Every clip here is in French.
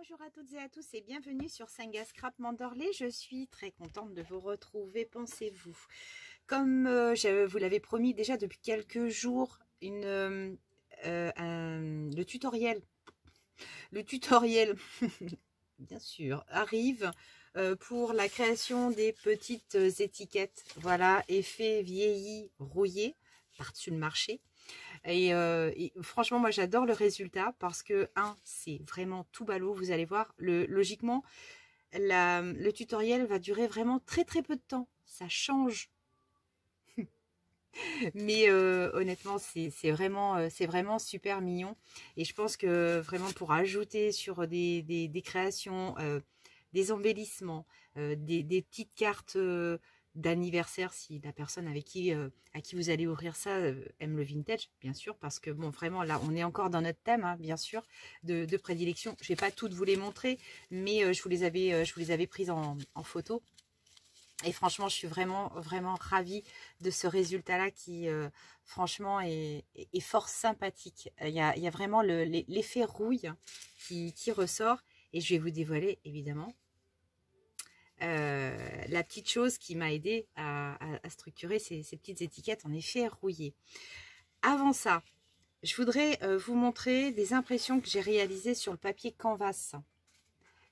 Bonjour à toutes et à tous et bienvenue sur Sanga Scrap Manderley. Je suis très contente de vous retrouver, pensez-vous. Comme je vous l'avais promis déjà depuis quelques jours, le tutoriel, bien sûr, arrive pour la création des petites étiquettes. Voilà, effet vieilli, rouillé, par-dessus le marché. Et franchement, moi j'adore le résultat parce que, c'est vraiment tout ballot. Vous allez voir, logiquement, le tutoriel va durer vraiment très très peu de temps. Ça change. Mais honnêtement, c'est vraiment super mignon. Et je pense que vraiment pour ajouter sur des créations, des embellissements, des petites cartes d'anniversaire, si la personne avec à qui vous allez ouvrir ça aime le vintage, bien sûr, parce que bon, vraiment là on est encore dans notre thème, hein, bien sûr, de prédilection. Je vais pas toutes vous les montrer, mais je vous les avais prises en photo. Et franchement, je suis vraiment ravie de ce résultat-là qui, franchement, est fort sympathique. Il y a vraiment l'effet rouille qui ressort. Et je vais vous dévoiler, évidemment, la petite chose qui m'a aidé à structurer ces petites étiquettes en effet rouillé. Avant ça, je voudrais vous montrer des impressions que j'ai réalisées sur le papier canvas.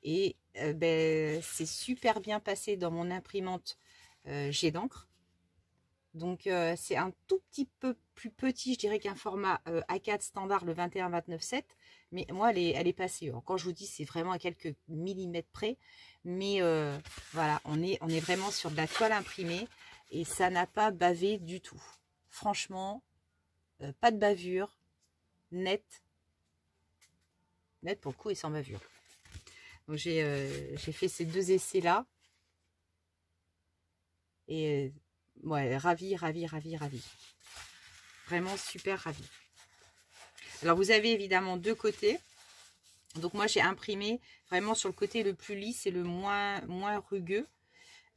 Et c'est super bien passé dans mon imprimante jet d'encre. Donc c'est un tout petit peu plus petit, je dirais, qu'un format A4 standard, le 21-29-7. Mais moi, elle est passée. Alors, quand je vous dis, c'est vraiment à quelques millimètres près. Mais voilà, on est vraiment sur de la toile imprimée. Et ça n'a pas bavé du tout. Franchement, pas de bavure. Net pour le coup et sans bavure. Donc j'ai fait ces deux essais là et ouais, ravie, vraiment super ravie. Alors vous avez évidemment deux côtés, donc moi j'ai imprimé vraiment sur le côté le plus lisse et le moins rugueux,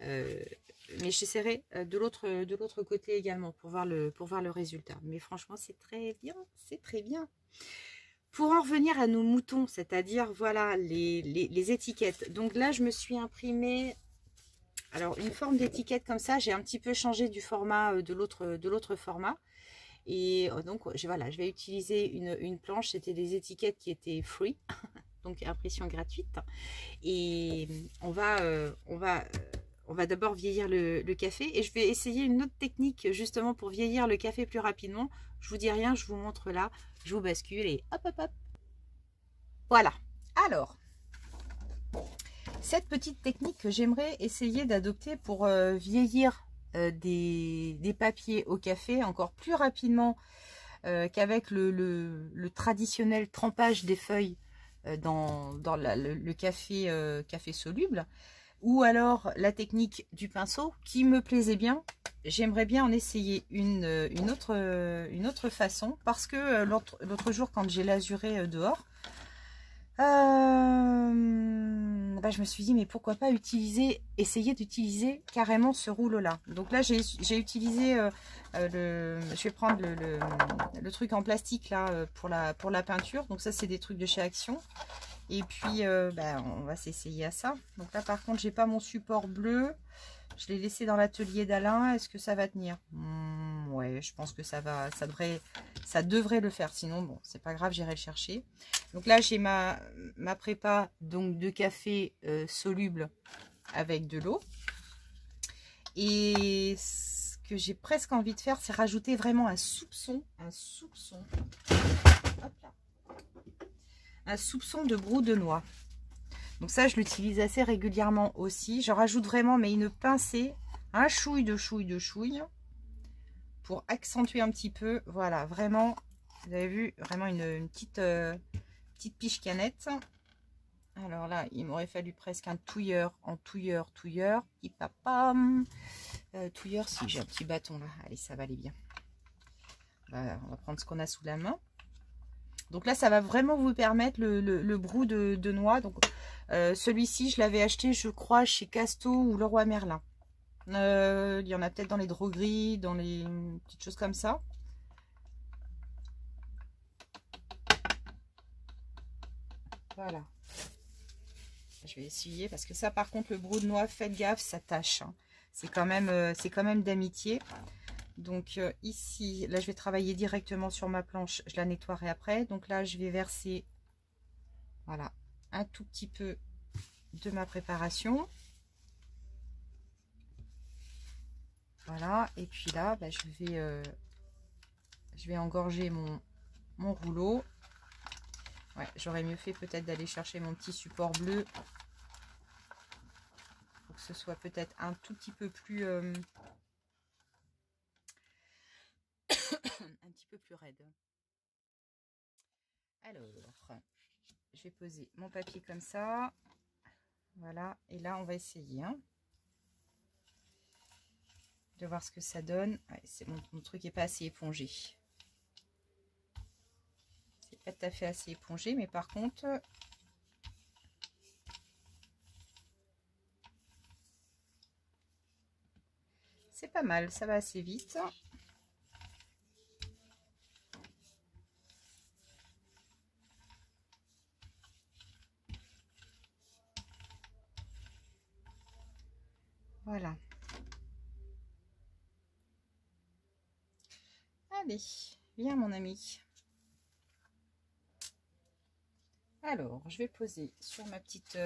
mais j'essaierai de l'autre côté également pour voir le résultat. Mais franchement c'est très bien. Pour en revenir à nos moutons, c'est-à-dire voilà les étiquettes. Donc là, je me suis imprimé alors une forme d'étiquette comme ça. J'ai un petit peu changé du format de l'autre format. Et donc voilà, je vais utiliser une planche. C'était des étiquettes qui étaient free, donc impression gratuite. Et on va d'abord vieillir le café. Et je vais essayer une autre technique justement pour vieillir le café plus rapidement. Je vous dis rien, je vous montre là. Je vous bascule et hop. Voilà. Alors, cette petite technique que j'aimerais essayer d'adopter pour vieillir des papiers au café encore plus rapidement qu'avec le traditionnel trempage des feuilles dans le café soluble, ou alors la technique du pinceau qui me plaisait bien. J'aimerais bien en essayer une autre façon, parce que l'autre jour quand j'ai lasuré dehors, je me suis dit mais pourquoi pas essayer d'utiliser carrément ce rouleau là. Donc là j'ai utilisé je vais prendre le truc en plastique là pour la peinture. Donc ça c'est des trucs de chez Action. Et puis on va s'essayer à ça. Donc là par contre j'ai pas mon support bleu. Je l'ai laissé dans l'atelier d'Alain. Est-ce que ça va tenir? Ouais, je pense que ça devrait le faire. Sinon, bon, c'est pas grave, j'irai le chercher. Donc là, j'ai ma prépa donc de café soluble avec de l'eau. Et ce que j'ai presque envie de faire, c'est rajouter vraiment un soupçon. Hop là. Un soupçon de brou de noix. Donc ça, je l'utilise assez régulièrement aussi. Je rajoute vraiment, mais une pincée, un chouille de chouille, pour accentuer un petit peu. Voilà, vraiment, vous avez vu, vraiment une petite piche canette. Alors là, il m'aurait fallu presque un touilleur en touilleur. Touilleur, si j'ai un petit bâton là. Allez, ça va aller bien. Voilà, on va prendre ce qu'on a sous la main. Donc là, ça va vraiment vous permettre le brou de noix. Donc celui-ci, je l'avais acheté, je crois, chez Casto ou Leroy Merlin. Il y en a peut-être dans les drogueries, dans les petites choses comme ça. Voilà. Je vais essuyer parce que ça, par contre, le brou de noix, faites gaffe, ça tâche. Hein. C'est quand même d'amitié. Donc ici, là, je vais travailler directement sur ma planche. Je la nettoierai après. Donc là, je vais verser, voilà, un tout petit peu de ma préparation. Voilà. Et puis là, bah, je vais engorger mon rouleau. Ouais, j'aurais mieux fait peut-être d'aller chercher mon petit support bleu pour que ce soit peut-être un tout petit peu plus un petit peu plus raide. Alors, je vais poser mon papier comme ça. Voilà, et là on va essayer hein, de voir ce que ça donne. Ouais, c'est mon truc n'est pas assez épongé. C'est pas tout à fait assez épongé, mais par contre, c'est pas mal, ça va assez vite. Voilà. Allez, viens mon ami. Alors, je vais poser sur ma petite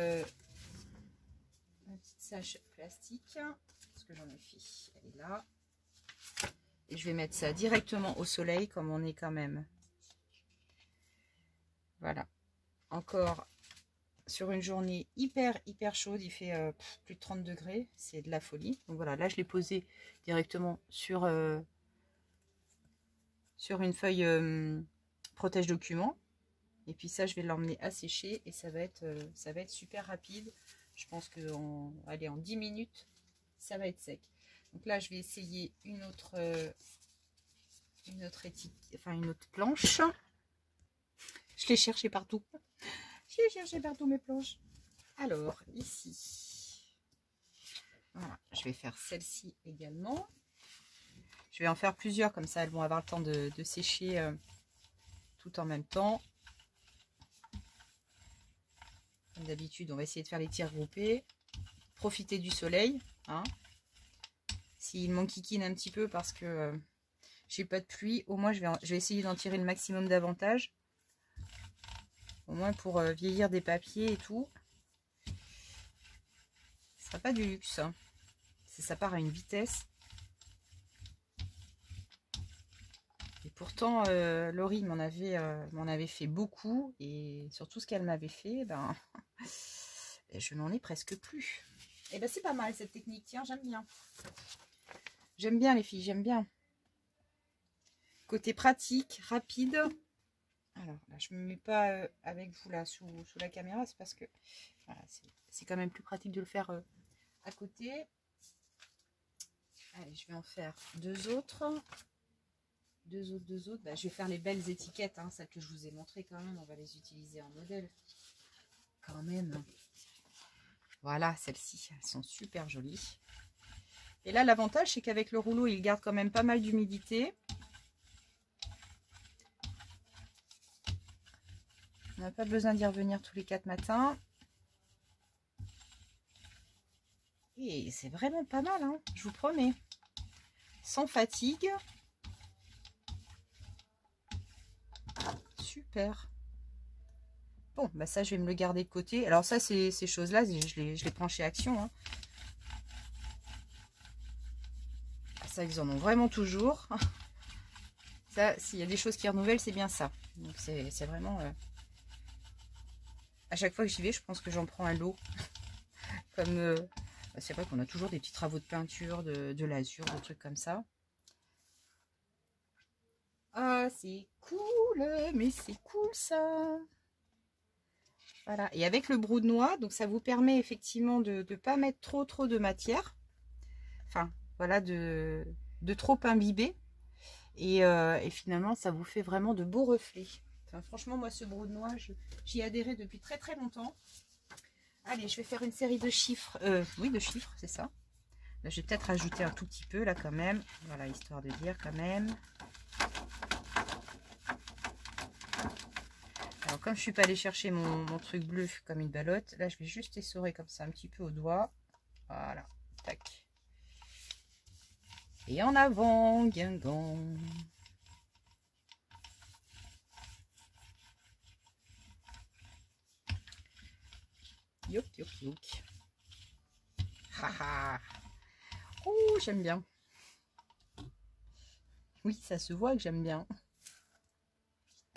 sèche plastique, parce que j'en ai fait, elle est là. Et je vais mettre ça directement au soleil, comme on est quand même. Voilà. Encore sur une journée hyper chaude, il fait plus de 30 degrés, c'est de la folie. Donc voilà, là je l'ai posé directement sur une feuille protège document. Et puis ça, je vais l'emmener à sécher et ça va être super rapide. Je pense que en 10 minutes, ça va être sec. Donc là, je vais essayer une autre planche. Je l'ai cherché partout. J'ai cherché partout mes planches. Alors, ici, voilà, je vais faire celle-ci également. Je vais en faire plusieurs, comme ça, elles vont avoir le temps de sécher tout en même temps. Comme d'habitude, on va essayer de faire les tirs groupés. Profiter du soleil. Hein. S'il m'enquiquine un petit peu parce que j'ai pas de pluie, au moins je vais essayer d'en tirer le maximum d'avantages. Au moins pour vieillir des papiers et tout. Ce sera pas du luxe. Hein. Ça part à une vitesse. Et pourtant, Laurie m'en avait fait beaucoup. Et surtout ce qu'elle m'avait fait, ben, je n'en ai presque plus. Et ben c'est pas mal cette technique. Tiens, j'aime bien. J'aime bien les filles, j'aime bien. Côté pratique, rapide. Alors là, je ne me mets pas avec vous là sous la caméra. C'est parce que voilà, c'est quand même plus pratique de le faire à côté. Allez, je vais en faire deux autres. Deux autres. Bah, je vais faire les belles étiquettes, hein, celles que je vous ai montrées quand même. On va les utiliser en modèle. Quand même. Voilà, celles-ci, elles sont super jolies. Et là, l'avantage, c'est qu'avec le rouleau, il garde quand même pas mal d'humidité. On n'a pas besoin d'y revenir tous les 4 matins. Et c'est vraiment pas mal, hein, je vous promets. Sans fatigue. Super. Bon, bah ça, je vais me le garder de côté. Alors ça, ces choses-là, je les prends chez Action. Hein. Ça, ils en ont vraiment toujours. Ça, s'il y a des choses qui renouvellent, c'est bien ça. Donc c'est vraiment... À chaque fois que j'y vais, je pense que j'en prends un lot. Comme... c'est vrai qu'on a toujours des petits travaux de peinture, de l'azur, des trucs comme ça. Ah, c'est cool, mais c'est cool ça. Voilà, et avec le brou de noix, donc ça vous permet effectivement de ne pas mettre trop de matière. Enfin, voilà, de trop imbiber. Et finalement, ça vous fait vraiment de beaux reflets. Enfin, franchement, moi, ce brou de noix, j'y ai adhéré depuis très longtemps. Allez, je vais faire une série de chiffres. Oui, de chiffres, c'est ça. Là, je vais peut-être rajouter un tout petit peu, là, quand même. Voilà, histoire de dire, quand même. Alors, comme je suis pas allée chercher mon truc bleu comme une ballotte, là je vais juste essorer comme ça un petit peu au doigt. Voilà, tac. Et en avant, Guingamp. Youk, youk, youk. Haha. Oh, j'aime bien. Oui, ça se voit que j'aime bien.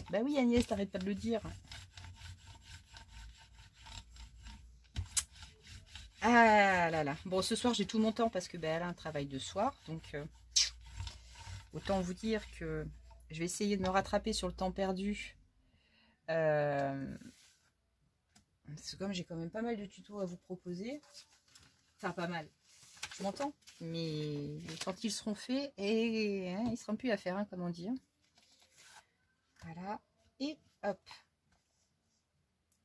Bah oui, Agnès, t'arrêtes pas de le dire. Ah là là. Bon, ce soir, j'ai tout mon temps parce que elle a un travail de soir. Donc, autant vous dire que je vais essayer de me rattraper sur le temps perdu. C'est comme j'ai quand même pas mal de tutos à vous proposer. Enfin, pas mal. Je m'entends. Mais quand ils seront faits, et hein, ils seront plus à faire, hein, comme on dit. Voilà. Et hop.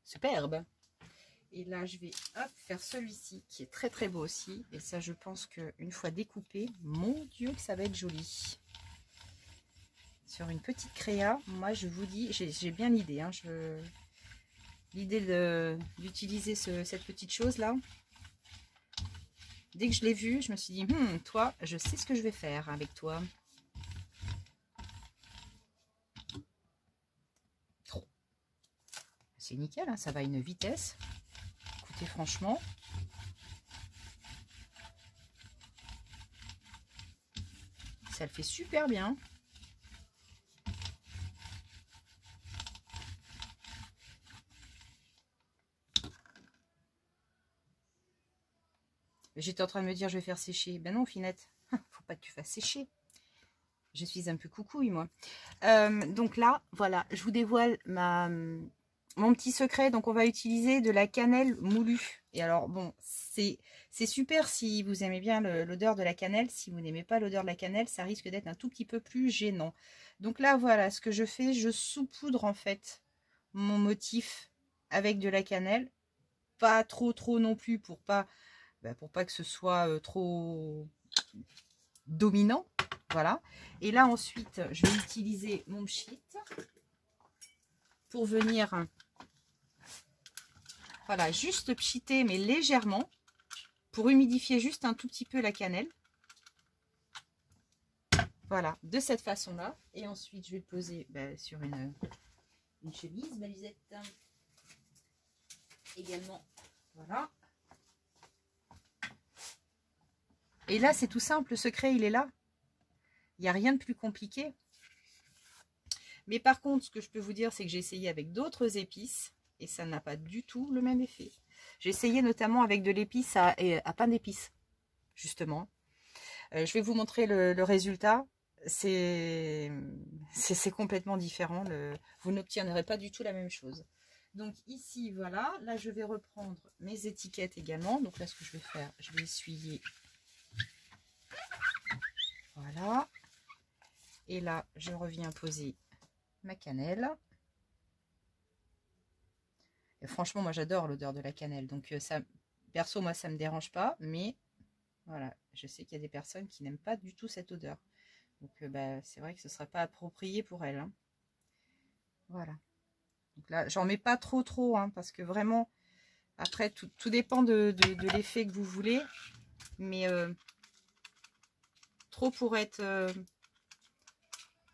Superbe. Et là, je vais hop, faire celui-ci qui est très très beau aussi. Et ça, je pense qu'une fois découpé, mon Dieu, que ça va être joli. Sur une petite créa, moi, je vous dis, j'ai bien l'idée. Hein, l'idée d'utiliser cette petite chose-là. Dès que je l'ai vue, je me suis dit, toi, je sais ce que je vais faire avec toi. C'est nickel, hein, ça va à une vitesse. Écoutez, franchement. Ça le fait super bien. J'étais en train de me dire, je vais faire sécher. Ben non, Finette, faut pas que tu fasses sécher. Je suis un peu coucouille, moi. Donc là, voilà, je vous dévoile mon petit secret. Donc, on va utiliser de la cannelle moulue. Et alors, bon, c'est super si vous aimez bien l'odeur de la cannelle. Si vous n'aimez pas l'odeur de la cannelle, ça risque d'être un tout petit peu plus gênant. Donc là, voilà, ce que je fais, je saupoudre en fait mon motif avec de la cannelle. Pas trop non plus pour pas que ce soit trop dominant. Voilà. Et là, ensuite, je vais utiliser mon pchit pour venir, voilà, juste pchiter, mais légèrement, pour humidifier juste un tout petit peu la cannelle. Voilà, de cette façon-là. Et ensuite, je vais le poser sur une chemise, ma Lisette. Également, voilà. Et là, c'est tout simple, le secret, il est là. Il n'y a rien de plus compliqué. Mais par contre, ce que je peux vous dire, c'est que j'ai essayé avec d'autres épices et ça n'a pas du tout le même effet. J'ai essayé notamment avec de l'épice à pain d'épices, justement. Je vais vous montrer le résultat. C'est complètement différent. Vous n'obtiendrez pas du tout la même chose. Donc ici, voilà. Là, je vais reprendre mes étiquettes également. Donc là, ce que je vais faire, je vais essuyer. Voilà. Et là, je reviens poser ma cannelle. Et franchement, moi j'adore l'odeur de la cannelle. Donc ça, perso, moi ça me dérange pas. Mais voilà, je sais qu'il y a des personnes qui n'aiment pas du tout cette odeur. Donc c'est vrai que ce ne serait pas approprié pour elles. Hein. Voilà. Donc là, j'en mets pas trop, hein, parce que vraiment, après, tout dépend de l'effet que vous voulez. Mais trop pour être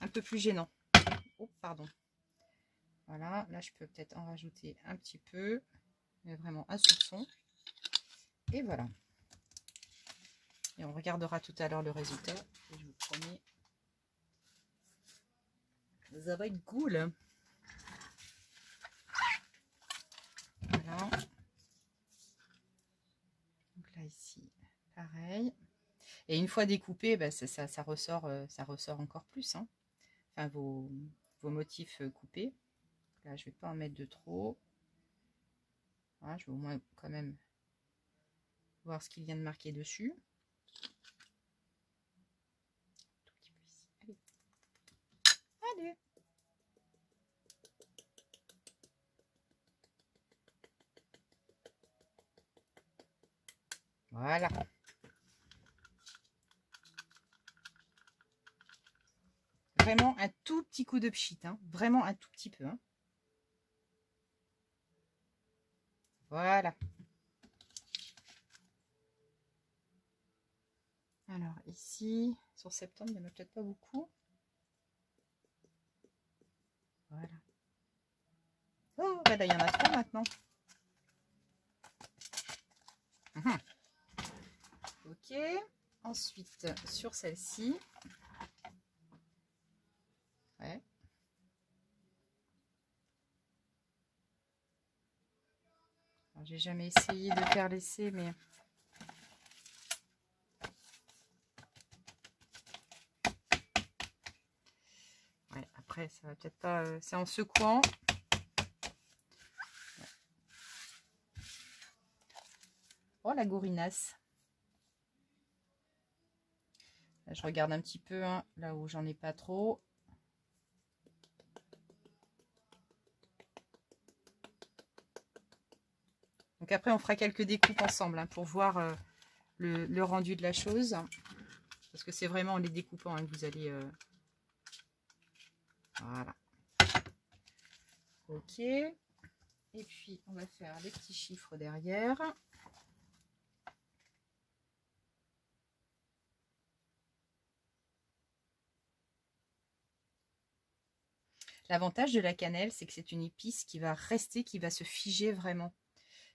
un peu plus gênant. Oh, pardon. Voilà, là je peux peut-être en rajouter un petit peu, mais vraiment un soupçon. Et voilà. Et on regardera tout à l'heure le résultat. Et je vous promets, ça va être cool. Voilà. Donc là ici, pareil. Et une fois découpé, ça ressort encore plus. Hein. Enfin, vos motifs coupés. Là, je vais pas en mettre de trop. Voilà, je vais au moins quand même voir ce qu'il vient de marquer dessus. Tout petit peu ici. Allez. Allez. Voilà. Vraiment un tout petit coup de pchit. Hein. Vraiment un tout petit peu. Hein. Voilà. Alors ici, sur septembre, il n'y en a peut-être pas beaucoup. Voilà. Oh, bah là, il y en a trop maintenant. Ok. Ensuite, sur celle-ci. Ouais. J'ai jamais essayé de faire l'essai, mais... Ouais, après, ça va peut-être pas... c'est en secouant. Oh, la gourinasse. Là, je regarde un petit peu, hein, là où j'en ai pas trop. Donc après, on fera quelques découpes ensemble, hein, pour voir le rendu de la chose. Parce que c'est vraiment en les découpant, hein, que vous allez... Voilà. Ok. Et puis, on va faire les petits chiffres derrière. L'avantage de la cannelle, c'est que c'est une épice qui va rester, qui va se figer vraiment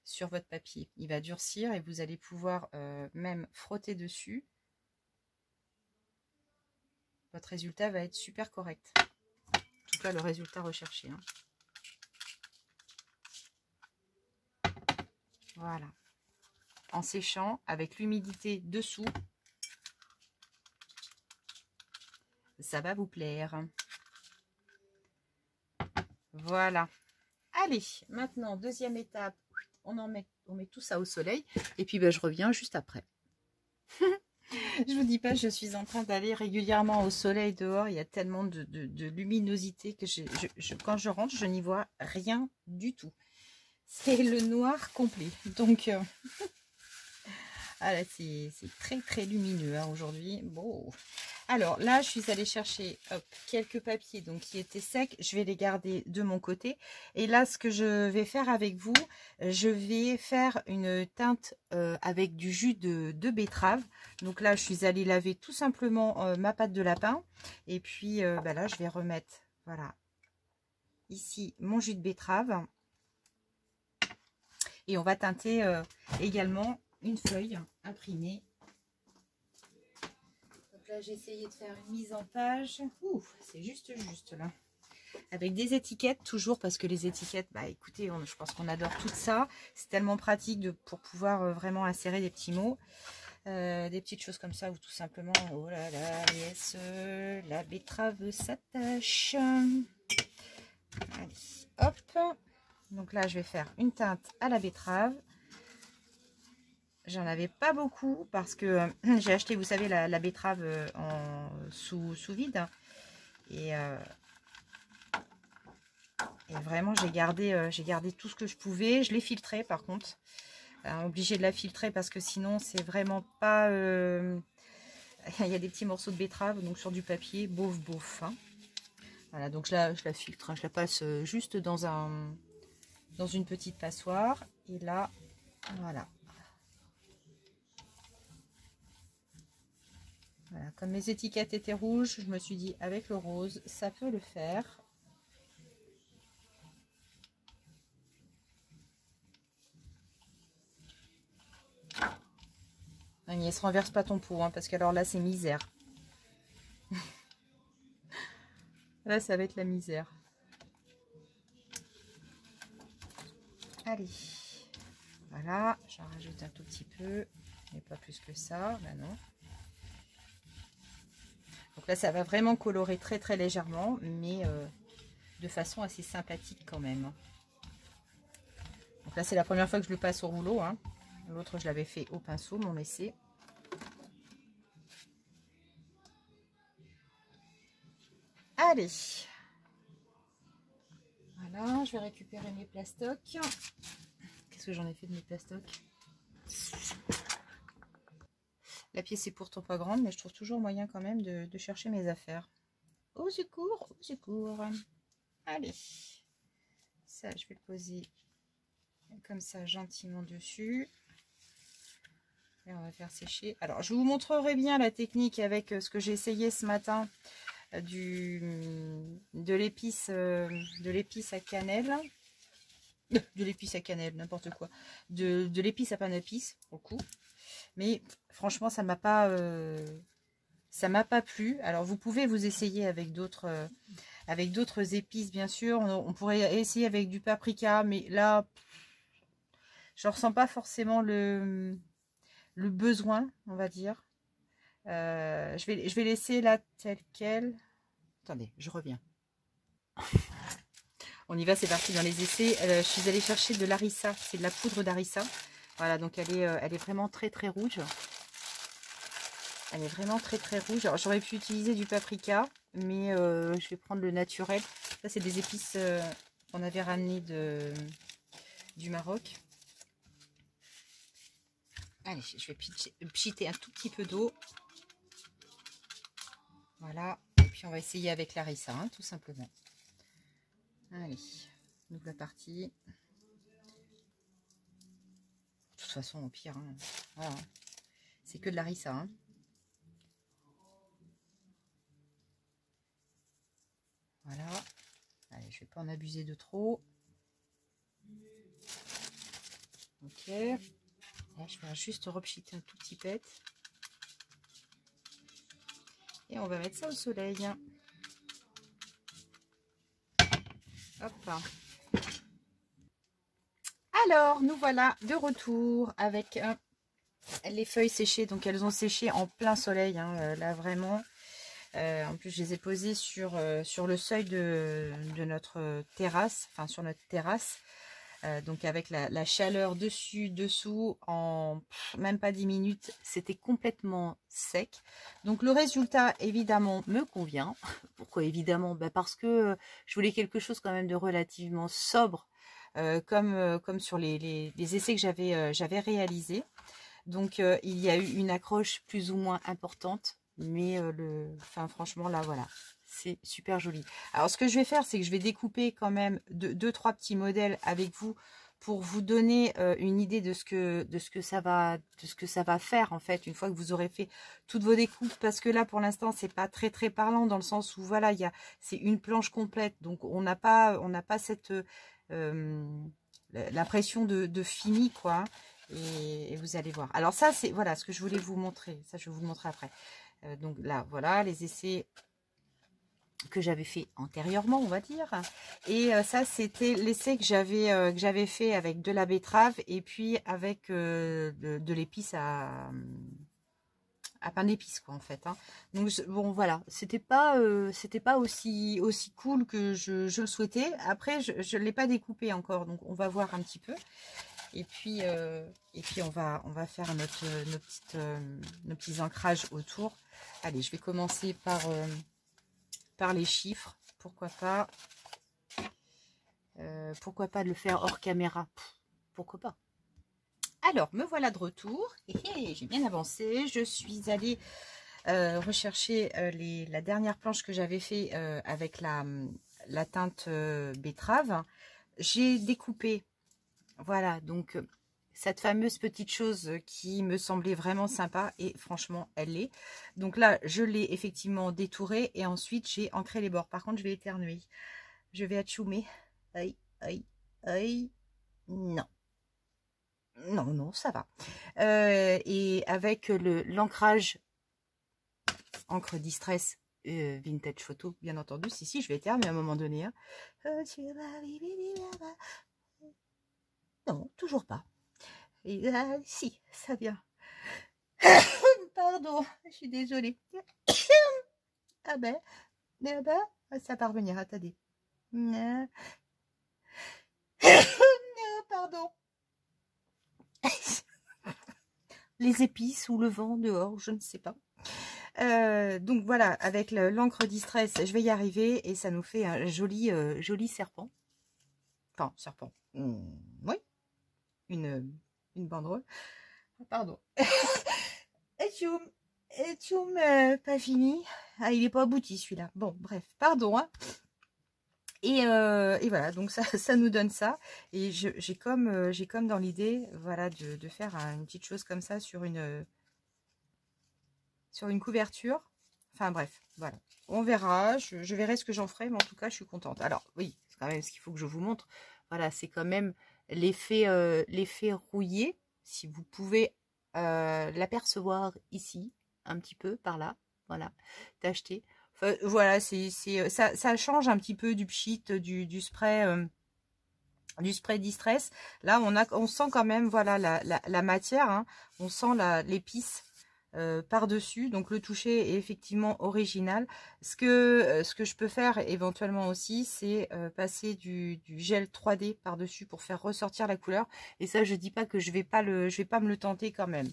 sur votre papier. Il va durcir et vous allez pouvoir même frotter dessus. Votre résultat va être super correct. En tout cas, le résultat recherché, hein. Voilà. En séchant, avec l'humidité dessous, ça va vous plaire. Voilà. Allez, maintenant, deuxième étape, on met tout ça au soleil. Et puis, ben, je reviens juste après. Je vous dis pas, je suis en train d'aller régulièrement au soleil dehors. Il y a tellement de luminosité que quand je rentre, je n'y vois rien du tout. C'est le noir complet. Donc, voilà, c'est très très lumineux, hein, aujourd'hui. Bon. Alors là, je suis allée chercher quelques papiers donc qui étaient secs. Je vais les garder de mon côté. Et là, ce que je vais faire avec vous, je vais faire une teinte avec du jus de betterave. Donc là, je suis allée laver tout simplement ma pâte de lapin. Et puis bah là, je vais remettre, voilà, ici mon jus de betterave. Et on va teinter également une feuille imprimée. Là, j'ai essayé de faire une mise en page. Ouh, c'est juste là. Avec des étiquettes, toujours, parce que les étiquettes, bah écoutez, je pense qu'on adore tout ça. C'est tellement pratique pour pouvoir vraiment insérer des petits mots. Des petites choses comme ça, ou tout simplement, oh là là, yes, la betterave s'attache. Allez, hop. Donc là, je vais faire une teinte à la betterave. J'en avais pas beaucoup parce que j'ai acheté, vous savez, la betterave sous vide. Et vraiment, j'ai gardé tout ce que je pouvais. Je l'ai filtré par contre. Obligé de la filtrer parce que sinon, c'est vraiment pas... Il y a des petits morceaux de betterave, donc sur du papier, bof, bof. Hein. Voilà, donc je la filtre. Hein. Je la passe juste dans une petite passoire. Et là, voilà. Voilà, comme mes étiquettes étaient rouges, je me suis dit avec le rose, ça peut le faire. Agnès, renverse pas ton pot, hein, parce qu'alors là, c'est misère. Là, ça va être la misère. Allez. Voilà, j'en rajoute un tout petit peu, mais pas plus que ça. Ben non. Donc là, ça va vraiment colorer très très légèrement, mais de façon assez sympathique quand même. Donc là, c'est la première fois que je le passe au rouleau. Hein. L'autre, je l'avais fait au pinceau, mon essai. Allez. Voilà, je vais récupérer mes plastocs. Qu'est-ce que j'en ai fait de mes plastocs? La pièce est pourtant pas grande, mais je trouve toujours moyen quand même de chercher mes affaires. Au secours, au secours. Allez. Ça, je vais le poser comme ça gentiment dessus. Et on va faire sécher. Alors, je vous montrerai bien la technique avec ce que j'ai essayé ce matin de l'épice à cannelle. De l'épice à cannelle, n'importe quoi. De l'épice à pain d'épices, pour le coup. Mais franchement, ça m'a pas plu. Alors, vous pouvez vous essayer avec d'autres épices, bien sûr. On pourrait essayer avec du paprika, mais là, je ressens pas forcément le besoin, on va dire. Je vais laisser là tel quel. Attendez, je reviens. On y va, c'est parti dans les essais. Je suis allée chercher de l'harissa, c'est de la poudre d'harissa. Voilà, donc elle est vraiment très très rouge. Elle est vraiment très très rouge. Alors j'aurais pu utiliser du paprika, mais je vais prendre le naturel. Ça, c'est des épices qu'on avait ramenées du Maroc. Allez, je vais pchiter un tout petit peu d'eau. Voilà. Et puis on va essayer avec l'harissa, hein, tout simplement. Allez, on ouvre la partie. De toute façon, au pire, hein, voilà. C'est que de l'harissa. Hein. Voilà. Allez, je vais pas en abuser de trop. Ok. Là, je vais juste repchiter un tout petit peu. Et on va mettre ça au soleil. Hop. Alors, nous voilà de retour avec les feuilles séchées. Donc, elles ont séché en plein soleil. Hein, là, vraiment. En plus, je les ai posées sur le seuil de notre terrasse. Enfin, sur notre terrasse. Donc avec la chaleur dessus, dessous, en même pas 10 minutes, c'était complètement sec. Donc le résultat, évidemment, me convient. Pourquoi évidemment? Parce que je voulais quelque chose quand même de relativement sobre, comme sur les essais que j'avais réalisés. Donc il y a eu une accroche plus ou moins importante, mais franchement là, voilà. C'est super joli. Alors, ce que je vais faire, c'est que je vais découper quand même deux, trois petits modèles avec vous pour vous donner une idée de ce que ça va faire en fait une fois que vous aurez fait toutes vos découpes. Parce que là, pour l'instant, c'est pas très très parlant dans le sens où voilà, c'est une planche complète, donc on n'a pas cette l'impression de fini quoi. Et vous allez voir. Alors ça, c'est voilà ce que je voulais vous montrer. Ça, je vais vous le montrer après. Donc là, voilà les essais que j'avais fait antérieurement, on va dire. Et ça, c'était l'essai que j'avais fait avec de la betterave et puis avec de l'épice à pain d'épices, quoi, en fait. Hein. Donc, bon, voilà. C'était pas aussi cool que je le souhaitais. Après, je ne l'ai pas découpé encore, donc on va voir un petit peu. Et puis on va faire nos petits ancrages autour. Allez, je vais commencer par les chiffres, pourquoi pas de le faire hors caméra, pourquoi pas. Alors, me voilà de retour, j'ai bien avancé, je suis allée rechercher la dernière planche que j'avais fait avec la teinte betterave. J'ai découpé, voilà, donc cette fameuse petite chose qui me semblait vraiment sympa et franchement elle l'est. Donc là je l'ai effectivement détourée et ensuite j'ai ancré les bords. Par contre je vais éternuer, je vais atchoumer. Aïe, aïe, aïe, non. Non, ça va. Et avec l'ancrage encre distress vintage photo, bien entendu. Si, je vais éternuer à un moment donné. Hein. Non, toujours pas. Et si, ça vient. Pardon, je suis désolée. Ah ben, ça va revenir, attendez. Pardon. Les épices ou le vent dehors, je ne sais pas. Donc voilà, avec l'encre distress, je vais y arriver et ça nous fait un joli serpent. Enfin, serpent. Oui, une banderole. Pardon. Et tchoum, pas fini. Ah, il n'est pas abouti celui-là. Bon, bref, pardon. Hein. Et voilà, donc ça nous donne ça. Et j'ai comme dans l'idée, voilà, de faire une petite chose comme ça sur une couverture. Enfin bref, voilà. On verra, je verrai ce que j'en ferai, mais en tout cas, je suis contente. Alors oui, c'est quand même ce qu'il faut que je vous montre. Voilà, c'est quand même l'effet rouillé, si vous pouvez l'apercevoir ici, un petit peu par là. Voilà, d'acheter. Enfin, voilà, ça change un petit peu du pchit, du spray Distress. Là, on sent quand même, voilà, la matière, hein. On sent l'épice par-dessus. Donc, le toucher est effectivement original. Ce que je peux faire éventuellement aussi, c'est passer du gel 3D par-dessus pour faire ressortir la couleur. Et ça, je dis pas que je vais pas me le tenter quand même.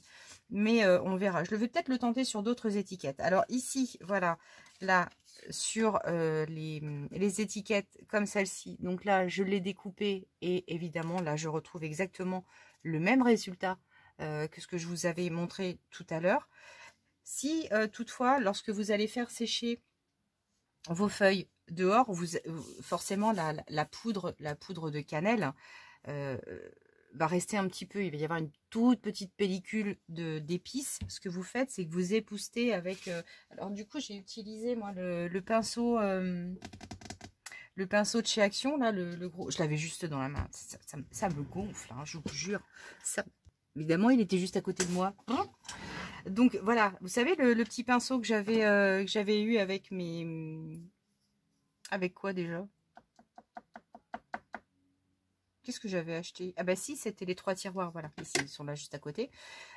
Mais on verra. Je vais peut-être le tenter sur d'autres étiquettes. Alors ici, voilà, là, sur les étiquettes comme celle-ci. Donc là, je l'ai découpée et évidemment, là, je retrouve exactement le même résultat que ce que je vous avais montré tout à l'heure. Si toutefois, lorsque vous allez faire sécher vos feuilles dehors, forcément la poudre de cannelle va rester un petit peu, il va y avoir une toute petite pellicule d'épices. Ce que vous faites, c'est que vous époustez avec... alors du coup, j'ai utilisé moi le pinceau de chez Action, là, le gros, je l'avais juste dans la main. Ça me gonfle, hein, je vous jure. Ça, évidemment, il était juste à côté de moi. Donc voilà, vous savez, le petit pinceau que j'avais eu avec mes... Avec quoi déjà? Qu'est-ce que j'avais acheté? Ah bah si, c'était les 3 tiroirs, voilà. Ici, ils sont là juste à côté.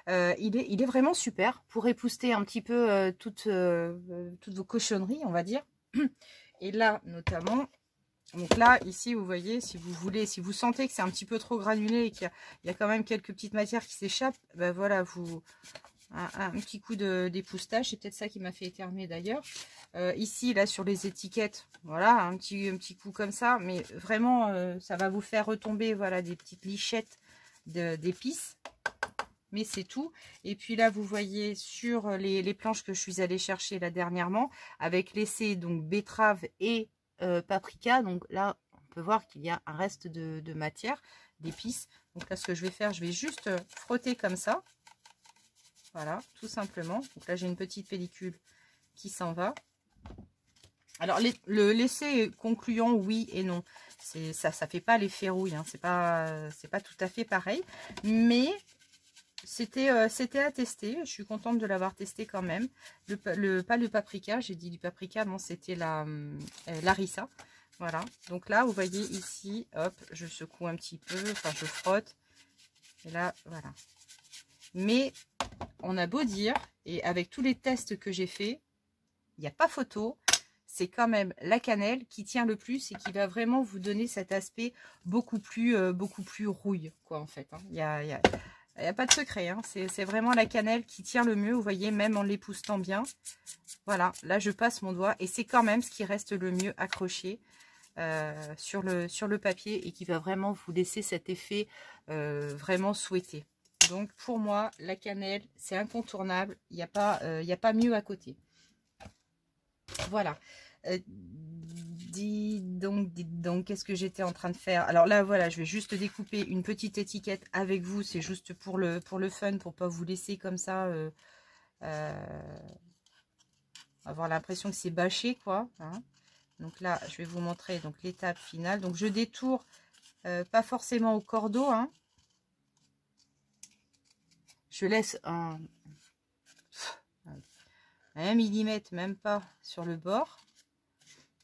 Il est vraiment super pour épouster un petit peu toutes vos cochonneries, on va dire. Et là, notamment, donc là, ici, vous voyez, si vous sentez que c'est un petit peu trop granulé et qu'il y a quand même quelques petites matières qui s'échappent, ben voilà, un petit coup d'époustage, c'est peut-être ça qui m'a fait éternuer d'ailleurs. Ici, là, sur les étiquettes, voilà, un petit coup comme ça, mais vraiment, ça va vous faire retomber, voilà, des petites lichettes d'épices. Mais c'est tout. Et puis là, vous voyez sur les planches que je suis allée chercher là dernièrement, avec l'essai donc betterave et paprika. Donc là, on peut voir qu'il y a un reste de matière, d'épices. Donc là, ce que je vais faire, je vais juste frotter comme ça. Voilà, tout simplement. Donc là, j'ai une petite pellicule qui s'en va. Alors, l'essai concluant, oui et non. Ça fait pas l'effet rouille. Hein. C'est pas tout à fait pareil. Mais c'était à tester. Je suis contente de l'avoir testé quand même. Pas le paprika. J'ai dit du paprika. Non, c'était l'arissa. Voilà. Donc là, vous voyez ici, hop, je secoue un petit peu. Enfin, je frotte. Et là, voilà. Mais on a beau dire, et avec tous les tests que j'ai fait, il n'y a pas photo, c'est quand même la cannelle qui tient le plus et qui va vraiment vous donner cet aspect beaucoup plus rouille, quoi, en fait. Hein. Il n'y a pas de secret, hein. C'est vraiment la cannelle qui tient le mieux, vous voyez, même en l'époustant bien. Voilà, là je passe mon doigt et c'est quand même ce qui reste le mieux accroché sur le papier et qui va vraiment vous laisser cet effet vraiment souhaité. Donc pour moi, la cannelle, c'est incontournable. Il n'y a pas mieux à côté. Voilà. Dis donc, qu'est-ce que j'étais en train de faire? Alors là, voilà, je vais juste découper une petite étiquette avec vous. C'est juste pour le fun, pour pas vous laisser comme ça avoir l'impression que c'est bâché, quoi. Hein. Donc là, je vais vous montrer donc l'étape finale. Donc je détourne pas forcément au cordeau, hein. Je laisse un millimètre, même pas, sur le bord.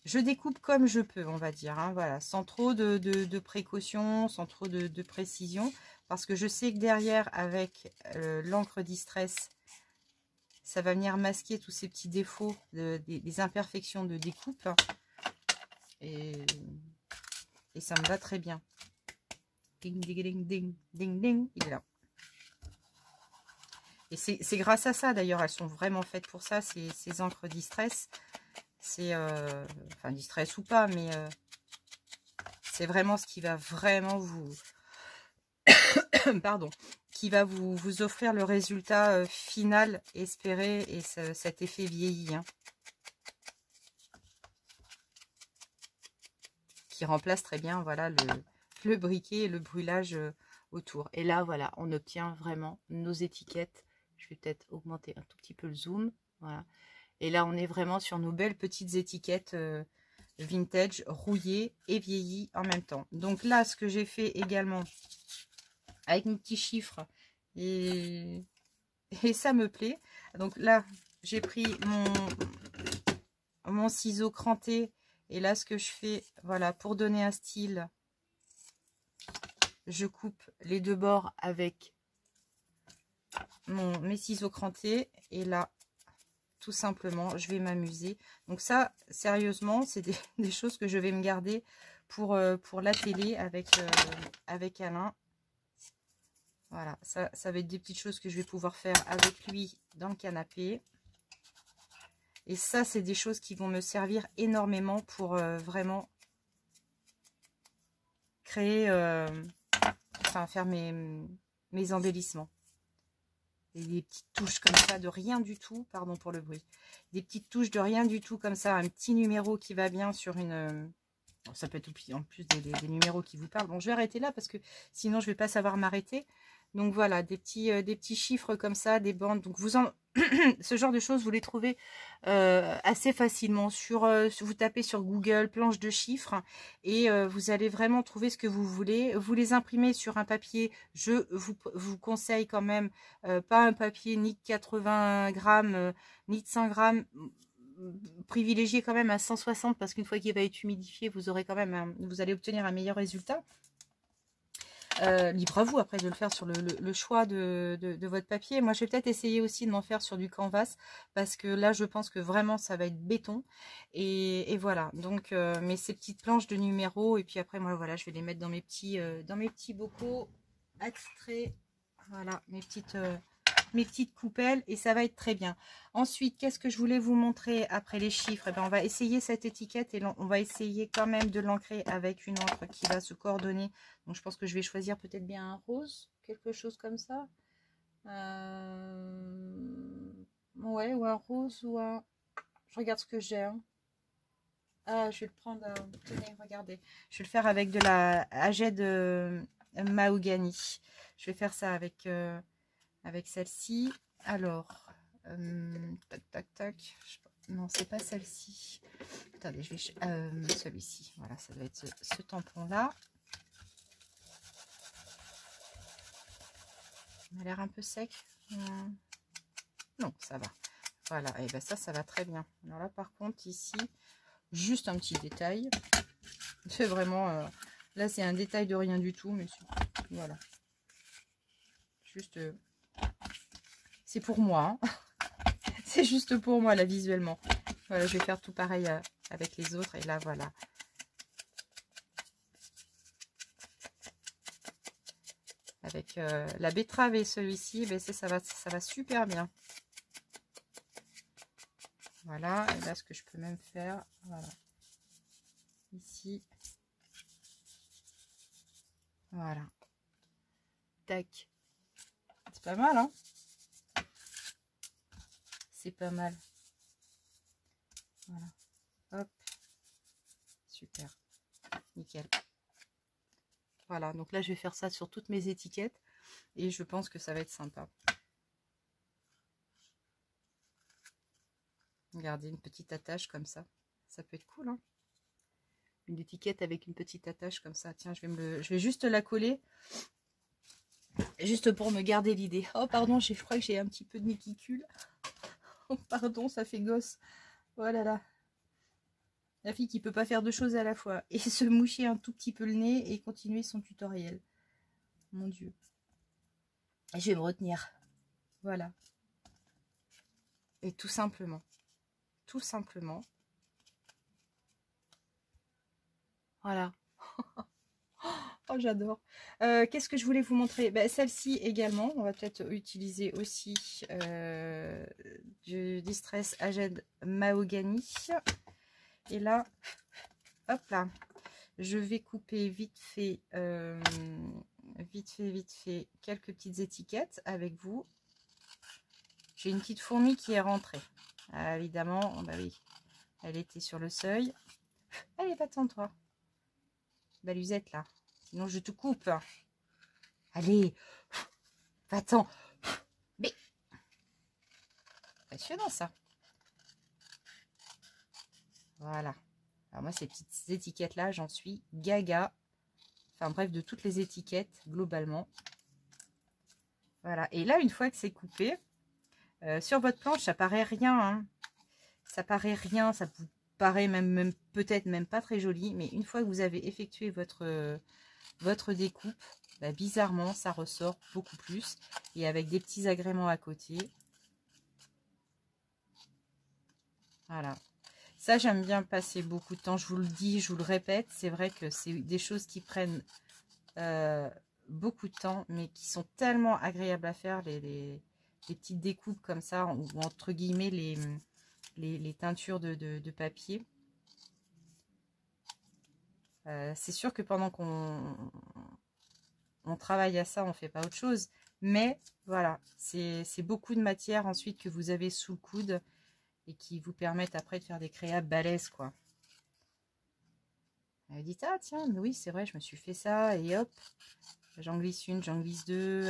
Je découpe comme je peux, on va dire. Hein, voilà, sans trop de précaution, sans trop de précision. Parce que je sais que derrière, avec l'encre Distress, ça va venir masquer tous ces petits défauts, des imperfections de découpe. Et ça me va très bien. Ding, ding, ding, ding, ding, ding. Il est là. Et c'est grâce à ça, d'ailleurs, elles sont vraiment faites pour ça, ces encres Distress. C'est, enfin, Distress ou pas, mais c'est vraiment ce qui va vraiment vous... Pardon. Qui va vous offrir le résultat final espéré et cet effet vieilli. Hein. qui remplace très bien, voilà, le briquet et le brûlage autour. Et là, voilà, on obtient vraiment nos étiquettes. Je vais peut-être augmenter un tout petit peu le zoom. Voilà. Et là, on est vraiment sur nos belles petites étiquettes vintage, rouillées et vieillies en même temps. Donc là, ce que j'ai fait également avec mes petits chiffres, et ça me plaît. Donc là, j'ai pris mon ciseau cranté. Et là, ce que je fais, voilà, pour donner un style, je coupe les deux bords avec mes ciseaux crantés. Et là, tout simplement, je vais m'amuser. Donc ça, sérieusement, c'est des choses que je vais me garder pour la télé avec Alain. Voilà, ça va être des petites choses que je vais pouvoir faire avec lui dans le canapé. Et ça, c'est des choses qui vont me servir énormément pour vraiment créer, enfin faire mes embellissements. Et des petites touches comme ça de rien du tout, pardon pour le bruit, des petites touches de rien du tout comme ça, un petit numéro qui va bien sur une... ça peut être en plus des numéros qui vous parlent. Bon, je vais arrêter là parce que sinon je vais pas savoir m'arrêter. Donc voilà, des petits chiffres comme ça, des bandes. Donc ce genre de choses, vous les trouvez assez facilement. Vous tapez sur Google, planche de chiffres, et vous allez vraiment trouver ce que vous voulez. Vous les imprimez sur un papier. Je vous conseille quand même pas un papier ni de 80 grammes, ni de 100 grammes. Privilégiez quand même à 160 parce qu'une fois qu'il va être humidifié, vous aurez quand même vous allez obtenir un meilleur résultat. Libre à vous après de le faire sur le choix de votre papier. Moi, je vais peut-être essayer aussi de m'en faire sur du canvas parce que là, je pense que vraiment, ça va être béton. Et voilà. Donc, mais ces petites planches de numéros. Et puis après, moi, voilà, je vais les mettre dans mes petits bocaux attitrés. Voilà, mes petites coupelles et ça va être très bien. Ensuite, qu'est-ce que je voulais vous montrer après les chiffres? Eh bien, on va essayer cette étiquette et on va essayer quand même de l'ancrer avec une encre qui va se coordonner. Donc, je pense que je vais choisir peut-être bien un rose, quelque chose comme ça. Ouais, ou un rose ou un... Je regarde ce que j'ai. Hein. Ah, je vais le prendre... Tenez, regardez. Je vais le faire avec de la Aged Mahogany. Je vais faire ça avec celle-ci. Alors, tac, tac, tac. Non, c'est pas celle-ci. Attendez, je vais... celui-ci. Voilà, ça doit être ce tampon-là. Il a l'air un peu sec. Non, ça va. Voilà, et bien ça va très bien. Alors là, par contre, ici, juste un petit détail. C'est vraiment... là, c'est un détail de rien du tout, mais voilà. Juste... c'est pour moi. Hein. C'est juste pour moi, là, visuellement. Voilà, je vais faire tout pareil avec les autres. Et là, voilà. Avec la betterave et celui-ci, ben ça va super bien. Voilà, et là, ce que je peux même faire, voilà. Ici. Voilà. Tac. C'est pas mal, hein? C'est pas mal. Voilà. Hop. Super. Nickel. Voilà, donc là, je vais faire ça sur toutes mes étiquettes. Et je pense que ça va être sympa. Regardez, une petite attache comme ça. Ça peut être cool, hein? Une étiquette avec une petite attache comme ça. Tiens, je vais juste la coller. Juste pour me garder l'idée. Oh, pardon, je crois que j'ai un petit peu de niquicule. Oh, pardon, ça fait gosse. Oh là là. La fille qui peut pas faire deux choses à la fois. Et se moucher un tout petit peu le nez et continuer son tutoriel. Mon Dieu. Je vais me retenir. Voilà. Et tout simplement. Tout simplement. Voilà. Oh, j'adore. Qu'est-ce que je voulais vous montrer? Ben, celle-ci également. On va peut-être utiliser aussi du Distress Aged Mahogany. Et là, hop là, je vais couper vite fait, quelques petites étiquettes avec vous. J'ai une petite fourmi qui est rentrée. Ah, évidemment, bah oui, elle était sur le seuil. Allez, va-t'en toi. balusette là. Sinon je te coupe. Allez, va-t'en. Mais impressionnant ça. Voilà. Alors moi ces petites étiquettes là, j'en suis gaga. Enfin bref, de toutes les étiquettes globalement. Voilà. Et là, une fois que c'est coupé, sur votre planche, ça paraît rien. Hein. Ça paraît rien. Ça vous paraît même peut-être même pas très joli. Mais une fois que vous avez effectué votre découpe, bah, bizarrement, ça ressort beaucoup plus. Et avec des petits agréments à côté. Voilà. Ça, j'aime bien passer beaucoup de temps. Je vous le dis, je vous le répète. C'est vrai que c'est des choses qui prennent beaucoup de temps, mais qui sont tellement agréables à faire, les petites découpes comme ça, ou entre guillemets les teintures de papier. C'est sûr que pendant qu'on travaille à ça, on fait pas autre chose, mais voilà, c'est beaucoup de matière ensuite que vous avez sous le coude et qui vous permettent après de faire des créas balèzes, quoi. Elle dit, ah tiens, mais oui, c'est vrai, je me suis fait ça, et hop, j'en glisse une, j'en glisse deux.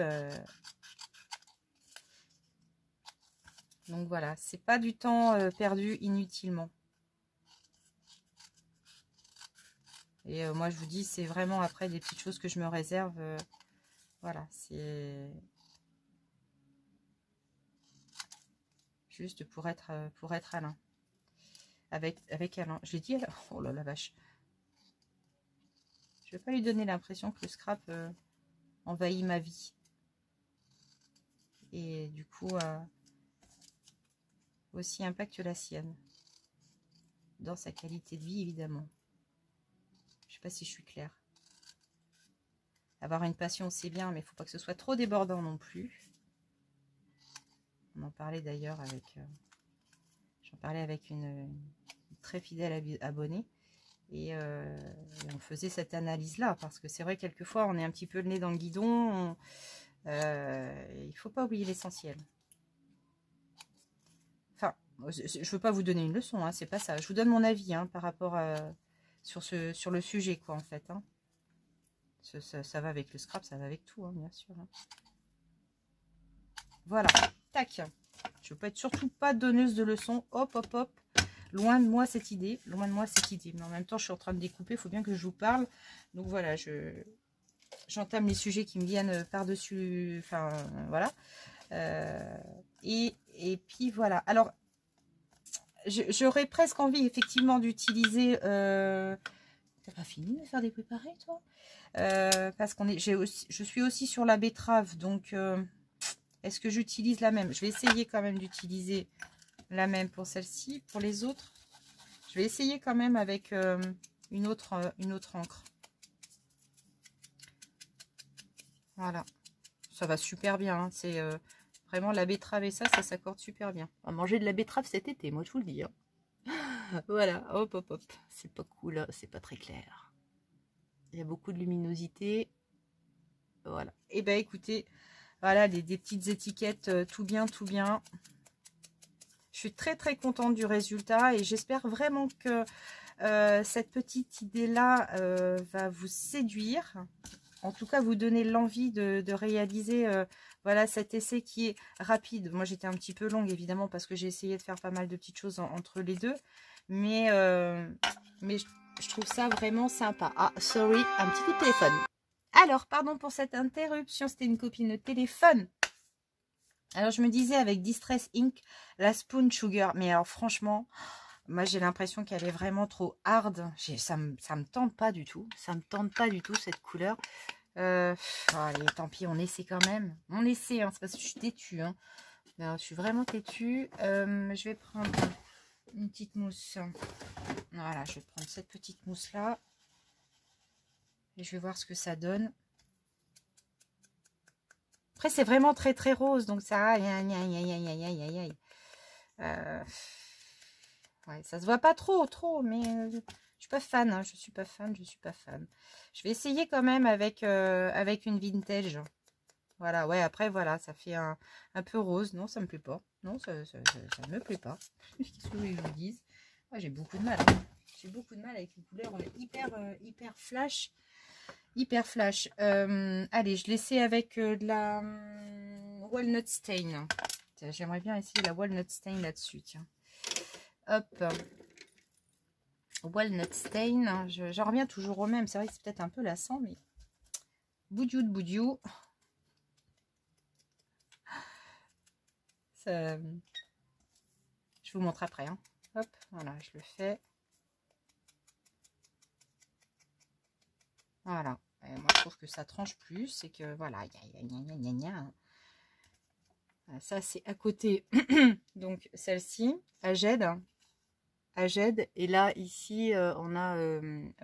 Donc voilà, c'est pas du temps perdu inutilement. Et moi, je vous dis, c'est vraiment après des petites choses que je me réserve. Voilà, c'est juste pour être Alain. Avec Alain. Je l'ai dit, oh là la vache. Je vais pas lui donner l'impression que le scrap envahit ma vie. Et du coup, aussi impacte la sienne. Dans sa qualité de vie, évidemment. Je sais pas si je suis claire. Avoir une passion, c'est bien, mais il faut pas que ce soit trop débordant non plus. On en parlait d'ailleurs avec... j'en parlais avec une très fidèle abonnée. Et on faisait cette analyse-là. Parce que c'est vrai, quelquefois, on est un petit peu le nez dans le guidon. Il faut pas oublier l'essentiel. Enfin, je veux pas vous donner une leçon, hein, c'est pas ça. Je vous donne mon avis hein, par rapport sur le sujet, quoi, en fait. Hein. Ça va avec le scrap, ça va avec tout, hein, bien sûr. Hein. Voilà, tac. Je veux pas être surtout pas donneuse de leçons. Hop, hop, hop. Loin de moi cette idée. Loin de moi cette idée. Mais en même temps, je suis en train de découper. Il faut bien que je vous parle. Donc voilà, j'entame les sujets qui me viennent par-dessus. Enfin, voilà. Et puis voilà. Alors, j'aurais presque envie, effectivement, d'utiliser... T'as pas fini de faire des préparés, toi? Parce je suis aussi sur la betterave. Donc, est-ce que j'utilise la même? Je vais essayer quand même d'utiliser la même pour celle-ci. Pour les autres, je vais essayer quand même avec une autre encre. Voilà. Ça va super bien. Hein. C'est vraiment la betterave et ça s'accorde super bien. On va manger de la betterave cet été, moi je vous le dis. Hein. Voilà, hop, hop, hop. C'est pas cool, c'est pas très clair. Il y a beaucoup de luminosité. Voilà. Et ben écoutez, voilà, des petites étiquettes, tout bien, tout bien. Je suis très, très contente du résultat et j'espère vraiment que cette petite idée-là va vous séduire. En tout cas, vous donner l'envie de réaliser voilà, cet essai qui est rapide. Moi, j'étais un petit peu longue, évidemment, parce que j'ai essayé de faire pas mal de petites choses entre les deux. Mais je trouve ça vraiment sympa. Ah, sorry, un petit coup de téléphone. Alors, pardon pour cette interruption, c'était une copine de téléphone. Alors, je me disais avec Distress Ink, la Spoon Sugar. Mais alors, franchement, moi, j'ai l'impression qu'elle est vraiment trop hard. Ça me tente pas du tout. Ça me tente pas du tout, cette couleur. Allez, tant pis, on essaie quand même. On essaie, hein, c'est parce que je suis têtue. Hein. Alors, je suis vraiment têtue. Je vais prendre une petite mousse. Voilà, je vais prendre cette petite mousse-là. Et je vais voir ce que ça donne. Après, c'est vraiment très, très rose. Donc, ça... ouais, ça se voit pas trop, mais je suis pas fan. Hein, je suis pas fan. Je vais essayer quand même avec une vintage. Voilà, ouais, après, voilà, ça fait un peu rose. Non, ça me plaît pas. Non, ça ne me plaît pas. Qu'est-ce que je vous dise? J'ai beaucoup de mal. Hein. J'ai beaucoup de mal avec une couleur hyper flash. Hyper flash. Allez, je l'essaie avec de la Walnut Stain. J'aimerais bien essayer la Walnut Stain là-dessus, tiens. Hop. Walnut Stain. J'en reviens toujours au même. C'est vrai que c'est peut-être un peu lassant, mais... Boudiou de boudiou. Ça... Je vous montre après. Hein. Hop, voilà, je le fais. Voilà. Et moi, je trouve que ça tranche plus. Et que, voilà. Ça, c'est à côté. Donc, celle-ci, Aged. Et là, ici, on a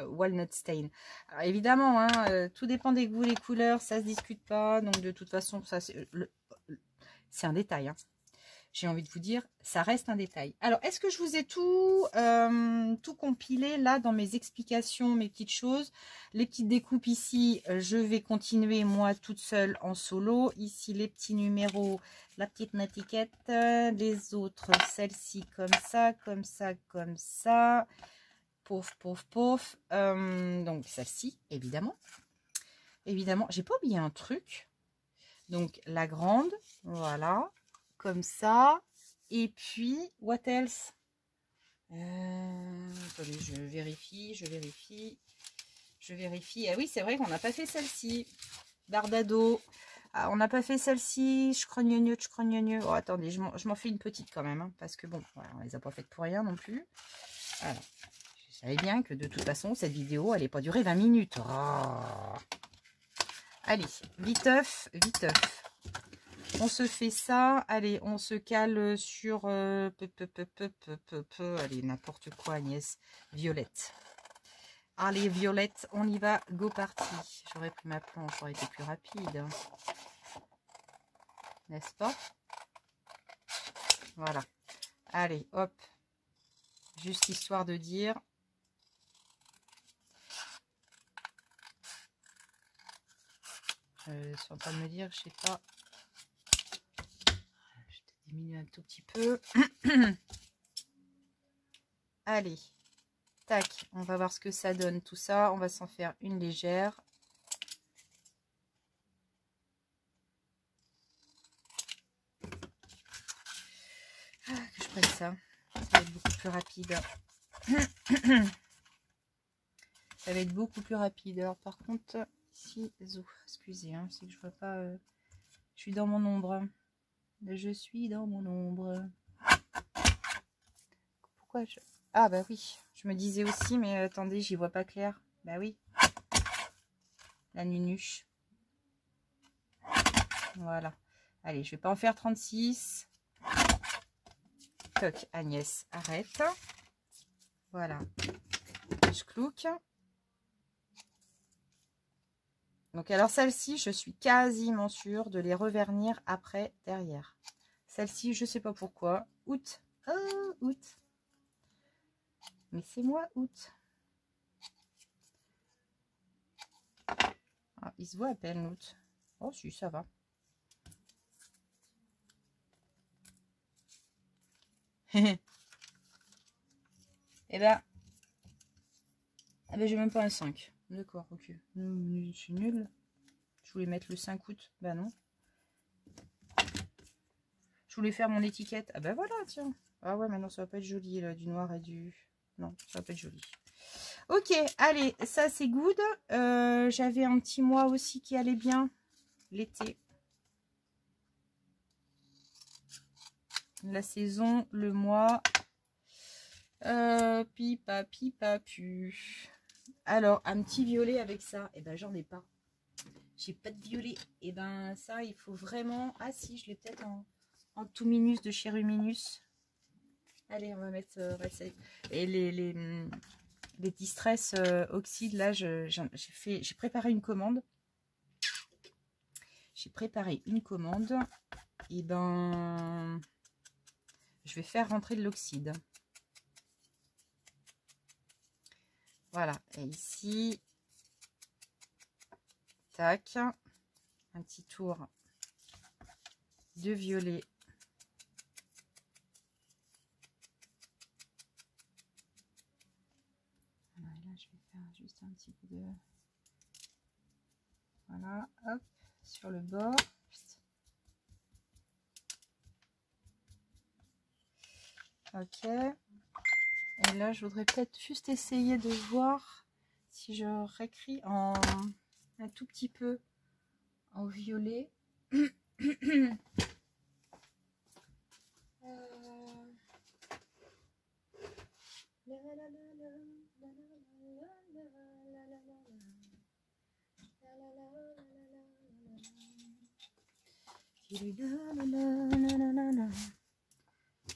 Walnut Stain. Alors, évidemment, hein, tout dépend des goûts, les couleurs. Ça se discute pas. Donc, de toute façon, ça, c'est un détail. Hein. J'ai envie de vous dire, ça reste un détail. Alors, est-ce que je vous ai tout compilé là dans mes explications, mes petites choses? Les petites découpes ici, je vais continuer moi toute seule en solo. Ici, les petits numéros, la petite étiquette. Les autres, celle-ci comme ça, comme ça, comme ça. Pouf, pouf, pouf. Donc, celle-ci, évidemment. Évidemment, j'ai pas oublié un truc. Donc, la grande, voilà. Comme ça. Et puis, what else? Attendez, je vérifie. Ah oui, c'est vrai qu'on n'a pas fait celle-ci. Bardado. Ah, on n'a pas fait celle-ci. Je crogne. Oh, attendez, je m'en fais une petite quand même. Hein, parce que bon, voilà, on les a pas faites pour rien non plus. Alors, je savais bien que de toute façon, cette vidéo, elle n'est pas durée 20 minutes. Oh. Allez, viteuf. On se fait ça. Allez, on se cale sur... allez, n'importe quoi, Agnès. Violette. Allez, Violette, on y va. Go parti. J'aurais pris ma planche, j'aurais été plus rapide. N'est-ce pas? Voilà. Allez, hop. Juste histoire de dire... je suis en train de me dire, je sais pas... Diminuer un tout petit peu. Allez, tac, on va voir ce que ça donne tout ça. On va s'en faire une légère. Ah, que je prenne ça. Ça va être beaucoup plus rapide. Ça va être beaucoup plus rapide. Alors par contre, ici, excusez, hein, c'est que je vois pas. Je suis dans mon ombre. Je suis dans mon ombre. Pourquoi je... Ah bah oui, je me disais aussi, mais attendez, j'y vois pas clair. Bah oui. La nunuche. Voilà. Allez, je vais pas en faire 36. Toc, Agnès, arrête. Voilà. Je clouque. Donc alors celle-ci, je suis quasiment sûre de les revernir après, derrière. Celle-ci, je sais pas pourquoi. Août. Oh, août. Mais c'est moi, août. Ah, il se voit à peine, août. Oh si, ça va. Eh ben, j'ai même pas un 5. D'accord, ok. Je suis nulle. Je voulais mettre le 5 août. Bah non. Je voulais faire mon étiquette. Ah bah voilà, tiens. Ah ouais, maintenant ça va pas être joli, là, du noir et du... Non, ça va pas être joli. Ok, allez, ça c'est good. J'avais un petit mois aussi qui allait bien. L'été. La saison, le mois. Pipa, pu. Alors, un petit violet avec ça. Eh ben, j'en ai pas. J'ai pas de violet. Et ben, ça, il faut vraiment... Ah si, je l'ai peut-être en tout minus de chez Ruminus. Allez, on va mettre... et les Distress Oxyde, là, j'ai préparé une commande. Et ben... Je vais faire rentrer de l'oxyde. Voilà. Et ici... Tac. Un petit tour de violet. Là, je vais faire juste un petit peu de... Voilà, hop, sur le bord. Ok. Et là, je voudrais peut-être juste essayer de voir si je réécris en un tout petit peu en violet.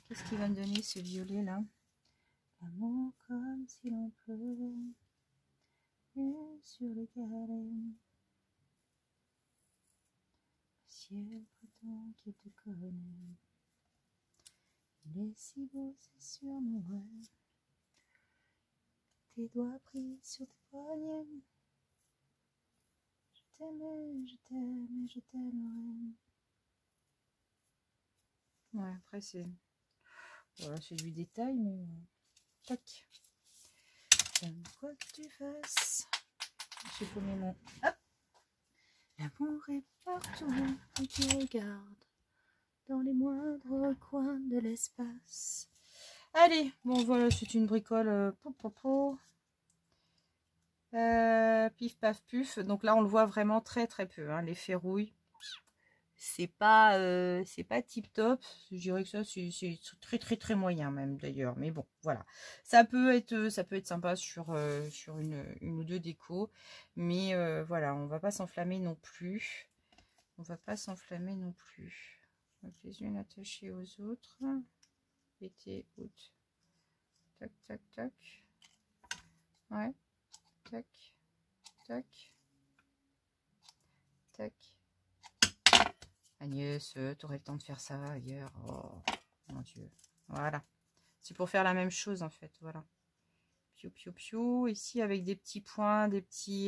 Qu'est-ce qui va me donner ce violet là? L'amour comme si l'on pleuvait sur le carré. Le ciel prétend qu'il te connaît. Il est si beau, c'est sur mon rêve. Tes doigts pris sur tes poignets. Je t'aimais, je t'aime et je t'aimerai. Ouais, après c'est... Voilà, c'est du détail, mais... Tac. Quoi que tu fasses. J'ai paumé mon... Hop. L'amour est partout, et tu regardes dans les moindres coins de l'espace. Allez, bon voilà, c'est une bricole. Pif paf puf. Donc là, on le voit vraiment très très peu. Hein, l'effet rouille. C'est pas tip top. Je dirais que ça c'est très très très moyen même d'ailleurs. Mais bon, voilà. Ça peut être sympa sur une ou deux décos. Mais voilà, on va pas s'enflammer non plus. On va pas s'enflammer non plus. Donc les unes attachées aux autres. Été, août. Tac, tac, tac. Ouais. Tac, tac. Tac. Agnès, t'aurais le temps de faire ça ailleurs. Oh, mon Dieu. Voilà. C'est pour faire la même chose, en fait. Voilà. Piou, piou, piou. Ici, avec des petits points, des petits...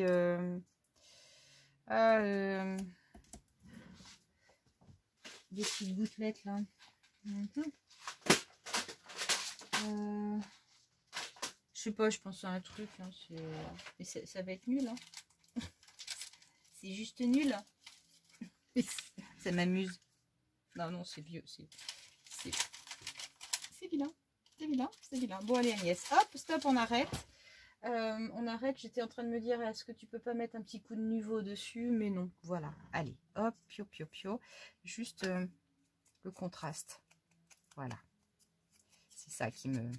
des petites gouttelettes, là. Je sais pas, je pense à un truc. Hein, mais ça va être nul. Hein. C'est juste nul. Ça m'amuse. Non, non, c'est vieux. C'est vilain. C'est vilain. C'est vilain. Bon, allez, Agnès. Hop, stop, on arrête. On arrête. J'étais en train de me dire, est-ce que tu peux pas mettre un petit coup de niveau dessus? Mais non. Voilà. Allez. Hop, pio, pio, pio. Juste le contraste. Voilà. C'est ça qui me...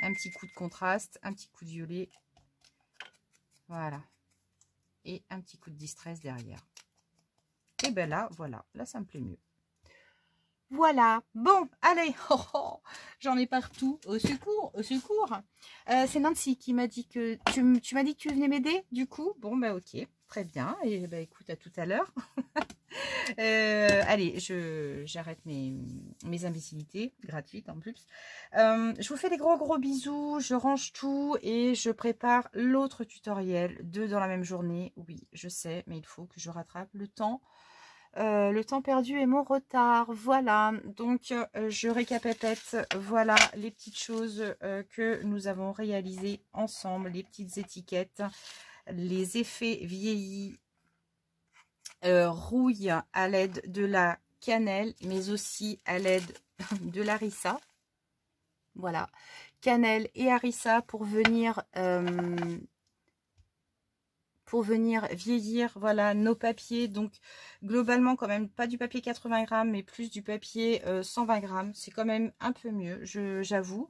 Un petit coup de contraste. Un petit coup de violet. Voilà. Et un petit coup de distress derrière. Et ben là, voilà. Là, ça me plaît mieux. Voilà, bon, allez, oh, oh, j'en ai partout, au secours, au secours. C'est Nancy qui m'a dit que tu m'as dit que tu venais m'aider, du coup. Bon, bah ok, très bien, et bah écoute, à tout à l'heure. Allez, j'arrête mes imbécilités, gratuites en plus. Je vous fais des gros bisous, je range tout et je prépare l'autre tutoriel, 2 dans la même journée. Oui, je sais, mais il faut que je rattrape le temps perdu et mon retard. Voilà, donc je récapitule. Voilà les petites choses que nous avons réalisées ensemble, les petites étiquettes, les effets vieillis, rouille à l'aide de la cannelle, mais aussi à l'aide de l'harissa. Voilà, cannelle et harissa pour venir vieillir, voilà, nos papiers. Donc, globalement, quand même, pas du papier 80 grammes, mais plus du papier 120 grammes. C'est quand même un peu mieux, j'avoue.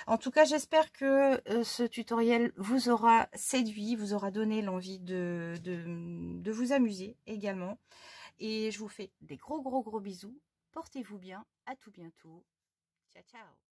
En tout cas, j'espère que ce tutoriel vous aura séduit, vous aura donné l'envie de vous amuser également. Et je vous fais des gros bisous. Portez-vous bien. À tout bientôt. Ciao, ciao.